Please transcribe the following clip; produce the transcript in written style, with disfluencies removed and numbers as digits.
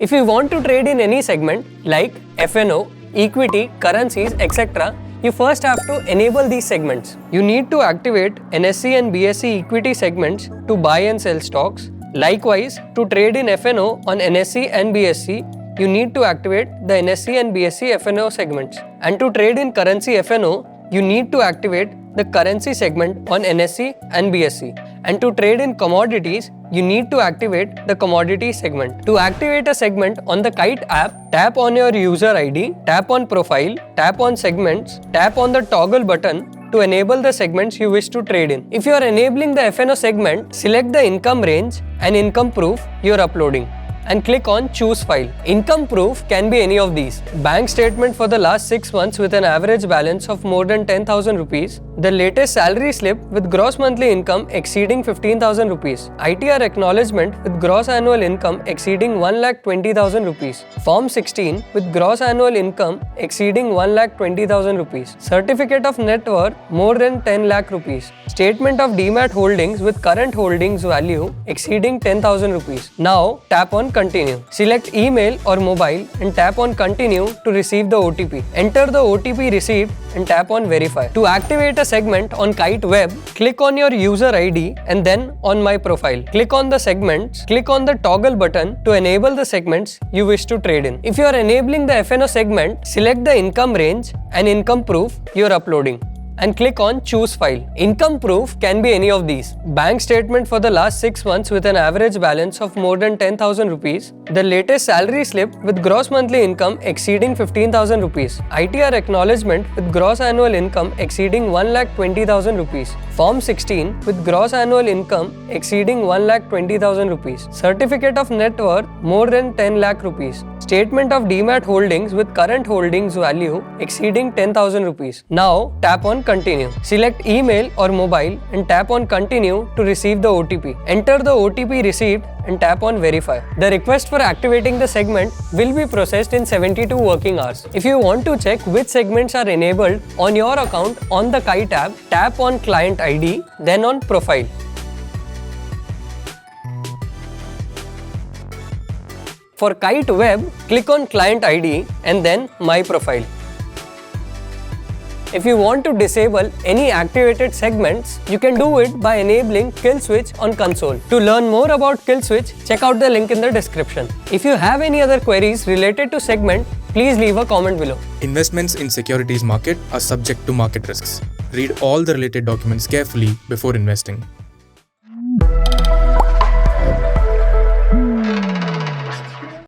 If you want to trade in any segment like F&O, equity, currencies, etc., you first have to enable these segments. You need to activate NSE and BSE equity segments to buy and sell stocks. Likewise, to trade in F&O on NSE and BSE, you need to activate the NSE and BSE F&O segments. And to trade in currency F&O, you need to activate the currency segment on NSE and BSE. And to trade in commodities, you need to activate the commodity segment. To activate a segment on the Kite app, tap on your user ID, tap on profile, tap on segments, tap on the toggle button to enable the segments you wish to trade in. If you are enabling the F&O segment, select the income range and income proof you are uploading and click on choose file. Income proof can be any of these: bank statement for the last 6 months with an average balance of more than 10,000 rupees, the latest salary slip with gross monthly income exceeding 15,000 rupees, ITR acknowledgement with gross annual income exceeding 1,20,000 rupees, Form 16 with gross annual income exceeding 1,20,000 rupees, certificate of net worth more than 10 lakh rupees, statement of demat holdings with current holdings value exceeding 10,000 rupees. Now tap on continue. Select email or mobile and tap on continue to receive the OTP. Enter the OTP received and tap on verify. To activate a segment on Kite web, click on your user ID and then on my profile. Click on the segments, click on the toggle button to enable the segments you wish to trade in. If you are enabling the F&O segment, select the income range and income proof you are uploading and click on choose file. Income proof can be any of these: bank statement for the last 6 months with an average balance of more than 10,000 rupees, the latest salary slip with gross monthly income exceeding 15,000 rupees, ITR acknowledgement with gross annual income exceeding 1,20,000 rupees, Form 16 with gross annual income exceeding 1,20,000 rupees, certificate of net worth more than 10 lakh rupees, statement of demat holdings with current holdings value exceeding 10,000 rupees. Now tap on continue. Select email or mobile and tap on continue to receive the OTP. Enter the OTP received and tap on verify. The request for activating the segment will be processed in 72 working hours. If you want to check which segments are enabled on your account on the Kite app, tap on client ID, then on profile. For Kite web, click on client ID and then my profile. If you want to disable any activated segments, you can do it by enabling kill switch on console. To learn more about kill switch, check out the link in the description. If you have any other queries related to segment, please leave a comment below. Investments in securities market are subject to market risks. Read all the related documents carefully before investing.